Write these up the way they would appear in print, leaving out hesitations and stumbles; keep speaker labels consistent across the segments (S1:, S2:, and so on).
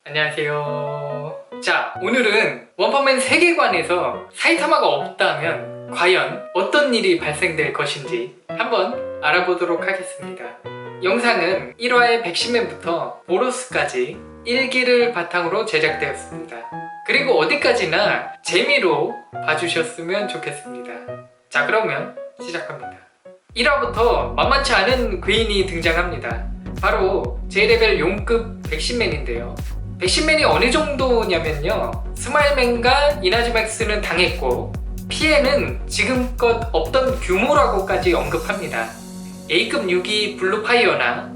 S1: 안녕하세요. 자, 오늘은 원펀맨 세계관에서 사이타마가 없다면 과연 어떤 일이 발생될 것인지 한번 알아보도록 하겠습니다. 영상은 1화의 백신맨부터 보로스까지 1기를 바탕으로 제작되었습니다. 그리고 어디까지나 재미로 봐주셨으면 좋겠습니다. 자, 그러면 시작합니다. 1화부터 만만치 않은 괴인이 등장합니다. 바로 J레벨 용급 백신맨인데요. 백신맨이 어느 정도냐면요, 스마일맨과 이나즈맥스는 당했고 피해는 지금껏 없던 규모라고까지 언급합니다. A급 6기 블루파이어나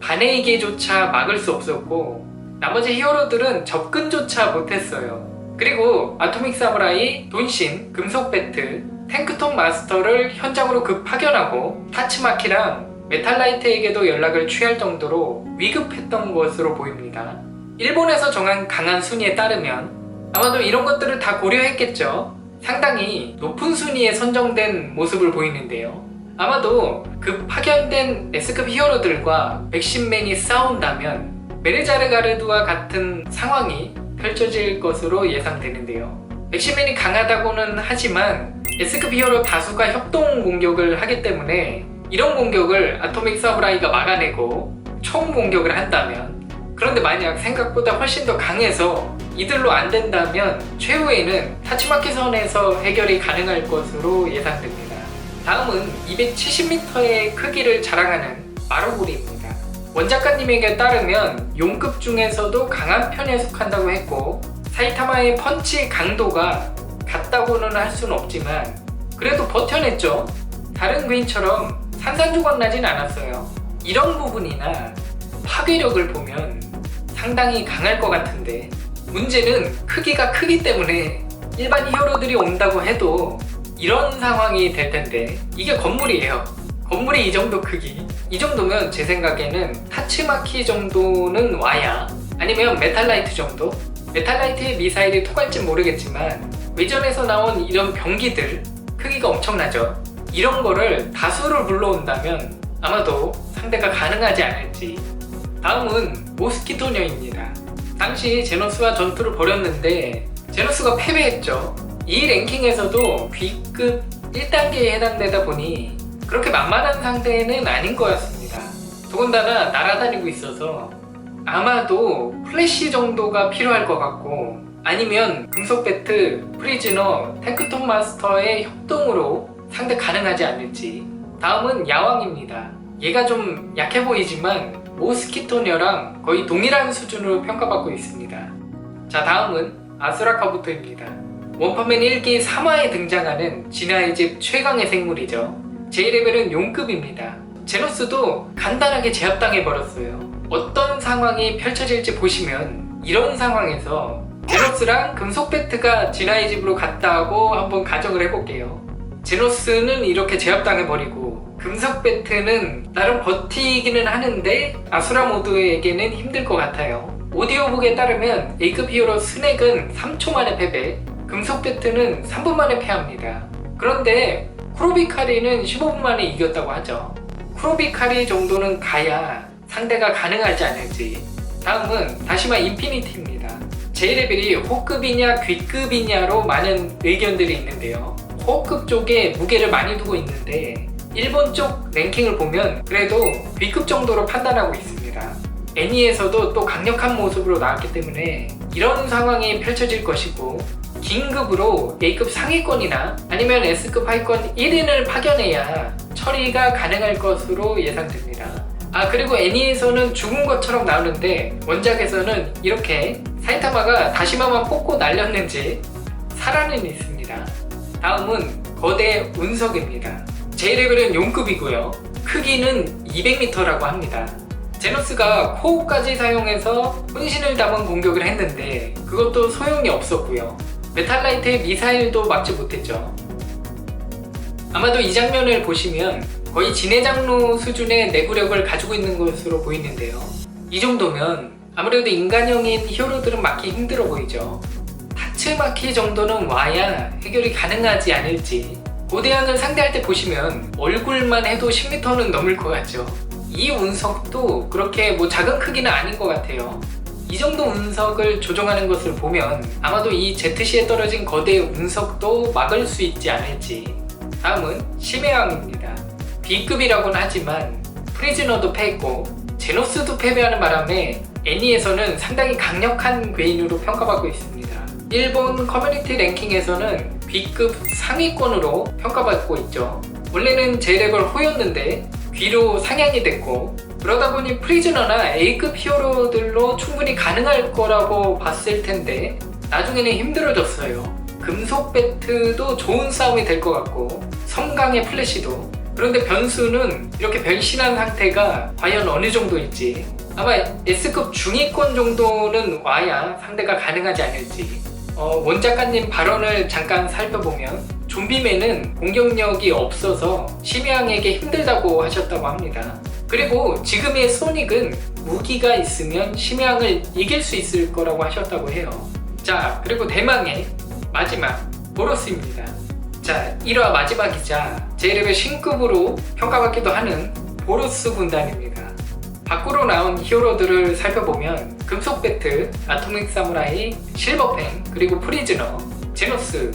S1: 바네이게조차 막을 수 없었고 나머지 히어로들은 접근조차 못했어요. 그리고 아토믹 사무라이, 돈신, 금속 배트, 탱크톱 마스터를 현장으로 파견하고 타츠마키랑 메탈라이트에게도 연락을 취할 정도로 위급했던 것으로 보입니다. 일본에서 정한 강한 순위에 따르면 아마도 이런 것들을 다 고려했겠죠. 상당히 높은 순위에 선정된 모습을 보이는데요. 아마도 파견된 S급 히어로들과 백신맨이 싸운다면 메르자르가르드와 같은 상황이 펼쳐질 것으로 예상되는데요. 백신맨이 강하다고는 하지만 S급 히어로 다수가 협동 공격을 하기 때문에 이런 공격을 아토믹 사무라이가 막아내고 총 공격을 한다면, 그런데 만약 생각보다 훨씬 더 강해서 이들로 안 된다면 최후에는 타츠마키 선에서 해결이 가능할 것으로 예상됩니다. 다음은 270m의 크기를 자랑하는 마루고리입니다. 원작가님에게 따르면 용급 중에서도 강한 편에 속한다고 했고 사이타마의 펀치 강도가 같다고는 할 수는 없지만 그래도 버텨냈죠. 다른 괴인처럼 산산조각 나진 않았어요. 이런 부분이나 파괴력을 보면 상당히 강할 것 같은데, 문제는 크기가 크기 때문에 일반 히어로들이 온다고 해도 이런 상황이 될 텐데, 이게 건물이에요. 건물이 이 정도 크기, 이 정도면 제 생각에는 타츠마키 정도는 와야, 아니면 메탈라이트 정도? 메탈라이트의 미사일이 통할진 모르겠지만 외전에서 나온 이런 병기들 크기가 엄청나죠. 이런 거를 다수를 불러온다면 아마도 상대가 가능하지 않을지. 다음은 모스키토녀입니다. 당시 제노스와 전투를 벌였는데 제노스가 패배했죠. 이 랭킹에서도 B급 1단계에 해당되다 보니 그렇게 만만한 상대는 아닌 것 같습니다. 더군다나 날아다니고 있어서 아마도 플래시 정도가 필요할 것 같고, 아니면 금속 배트, 프리즈너, 탱크톱 마스터의 협동으로 상대 가능하지 않을지. 다음은 야왕입니다. 얘가 좀 약해 보이지만 모스키토녀랑 거의 동일한 수준으로 평가받고 있습니다. 자, 다음은 아수라카부토입니다. 원펀맨 1기 3화에 등장하는 진화의 집 최강의 생물이죠. J레벨은 용급입니다. 제노스도 간단하게 제압당해버렸어요. 어떤 상황이 펼쳐질지 보시면 이런 상황에서 제노스랑 금속 배트가 진화의 집으로 갔다고 한번 가정을 해볼게요. 제노스는 이렇게 제압당해버리고 금속 배트는 나름 버티기는 하는데 아수라 모드에게는 힘들 것 같아요. 오디오북에 따르면 A급 히어로 스넥은 3초 만에 패배, 금속 배트는 3분 만에 패합니다. 그런데 쿠로비카리는 15분 만에 이겼다고 하죠. 쿠로비카리 정도는 가야 상대가 가능하지 않을지. 다음은 다시마 인피니티입니다. J레벨이 호급이냐 귀급이냐로 많은 의견들이 있는데요. 호급 쪽에 무게를 많이 두고 있는데 일본 쪽 랭킹을 보면 그래도 B급 정도로 판단하고 있습니다. 애니에서도 또 강력한 모습으로 나왔기 때문에 이런 상황이 펼쳐질 것이고, 긴급으로 A급 상위권이나 아니면 S급 하위권 1인을 파견해야 처리가 가능할 것으로 예상됩니다. 그리고 애니에서는 죽은 것처럼 나오는데 원작에서는 이렇게 사이타마가 다시마만 뽑고 날렸는지 살아는 있습니다. 다음은 거대 운석입니다. J레벨은 용급이고요. 크기는 200m라고 합니다. 제노스가 코어까지 사용해서 혼신을 담은 공격을 했는데 그것도 소용이 없었고요. 메탈라이트의 미사일도 막지 못했죠. 아마도 이 장면을 보시면 거의 진해장로 수준의 내구력을 가지고 있는 것으로 보이는데요. 이 정도면 아무래도 인간형인 히어로들은 막기 힘들어 보이죠. 타츠마키 정도는 와야 해결이 가능하지 않을지. 고대양을 상대할 때 보시면 얼굴만 해도 10m는 넘을 것 같죠. 이 운석도 그렇게 작은 크기는 아닌 것 같아요. 이 정도 운석을 조종하는 것을 보면 아마도 이 ZC에 떨어진 거대 운석도 막을 수 있지 않을지. 다음은 심해왕입니다. B급이라고는 하지만 프리즈너도 패했고 제노스도 패배하는 바람에 애니에서는 상당히 강력한 괴인으로 평가받고 있습니다. 일본 커뮤니티 랭킹에서는 B급 상위권으로 평가받고 있죠. 원래는 J레벨 호였는데 B로 상향이 됐고, 그러다 보니 프리즈너나 A급 히어로들로 충분히 가능할 거라고 봤을 텐데 나중에는 힘들어졌어요. 금속 배트도 좋은 싸움이 될 것 같고 섬광의 플래시도. 그런데 변수는 이렇게 변신한 상태가 과연 어느 정도일지. 아마 S급 중위권 정도는 와야 상대가 가능하지 않을지. 원 작가님 발언을 잠깐 살펴보면 좀비맨은 공격력이 없어서 심해왕에게 힘들다고 하셨다고 합니다. 그리고 지금의 소닉은 무기가 있으면 심해왕을 이길 수 있을 거라고 하셨다고 해요. 자, 그리고 대망의 마지막 보로스입니다. 자, 1화 마지막이자 J레벨 신급으로 평가받기도 하는 보로스 군단입니다. 밖으로 나온 히어로들을 살펴보면 금속 배트, 아토믹 사무라이, 실버펜, 그리고 프리즈너, 제노스,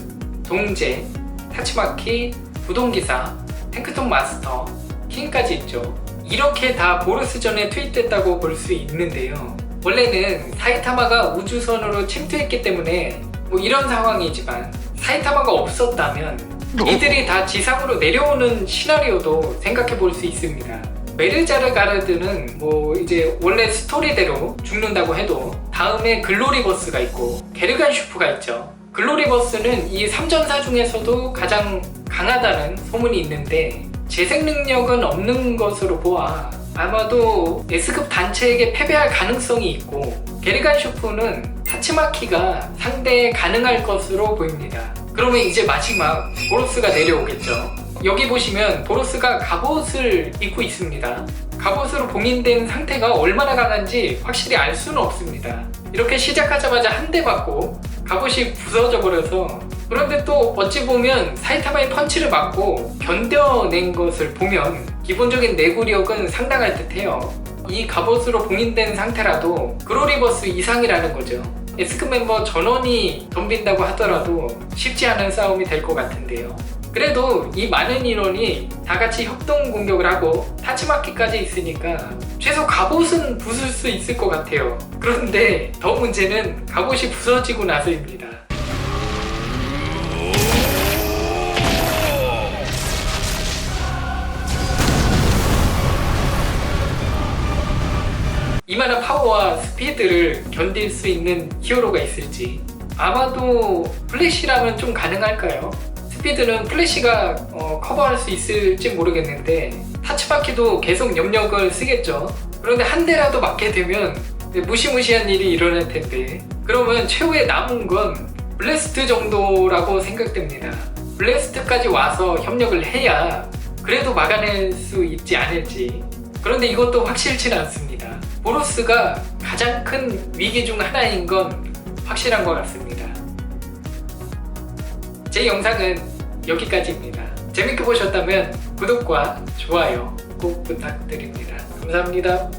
S1: 동제, 타치마키, 부동기사, 탱크톱 마스터, 킹까지 있죠. 이렇게 다 보로스전에 투입됐다고 볼 수 있는데요. 원래는 사이타마가 우주선으로 침투했기 때문에 뭐 이런 상황이지만 사이타마가 없었다면 이들이 다 지상으로 내려오는 시나리오도 생각해 볼 수 있습니다. 메르자르가르드는 뭐 이제 원래 스토리대로 죽는다고 해도 다음에 글로리버스가 있고 게르간 슈프가 있죠. 글로리버스는 이 3전사 중에서도 가장 강하다는 소문이 있는데 재생 능력은 없는 것으로 보아 아마도 S급 단체에게 패배할 가능성이 있고, 게르간 슈프는 타치마키가 상대에 가능할 것으로 보입니다. 그러면 이제 마지막 보로스가 내려오겠죠. 여기 보시면 보로스가 갑옷을 입고 있습니다. 갑옷으로 봉인된 상태가 얼마나 강한지 확실히 알 수는 없습니다. 이렇게 시작하자마자 한 대 맞고 갑옷이 부서져 버려서, 그런데 또 어찌 보면 사이타마의 펀치를 맞고 견뎌낸 것을 보면 기본적인 내구력은 상당할 듯해요. 이 갑옷으로 봉인된 상태라도 글로리버스 이상이라는 거죠. S급 멤버 전원이 덤빈다고 하더라도 쉽지 않은 싸움이 될 것 같은데요. 그래도 이 많은 인원이 다 같이 협동 공격을 하고 타치마키까지 있으니까 최소 갑옷은 부술 수 있을 것 같아요. 그런데 더 문제는 갑옷이 부서지고 나서입니다. 이만한 파워와 스피드를 견딜 수 있는 히어로가 있을지. 아마도 플래시라면 좀 가능할까요? 스피드는 플래시가 커버할 수 있을지 모르겠는데 타치마키도 계속 염력을 쓰겠죠. 그런데 한 대라도 맞게 되면 무시무시한 일이 일어날 텐데, 그러면 최후에 남은 건 블래스트 정도라고 생각됩니다. 블래스트까지 와서 협력을 해야 그래도 막아낼 수 있지 않을지. 그런데 이것도 확실치는 않습니다. 보로스가 가장 큰 위기 중 하나인 건 확실한 것 같습니다. 제 영상은 여기까지입니다. 재밌게 보셨다면 구독과 좋아요 꼭 부탁드립니다. 감사합니다.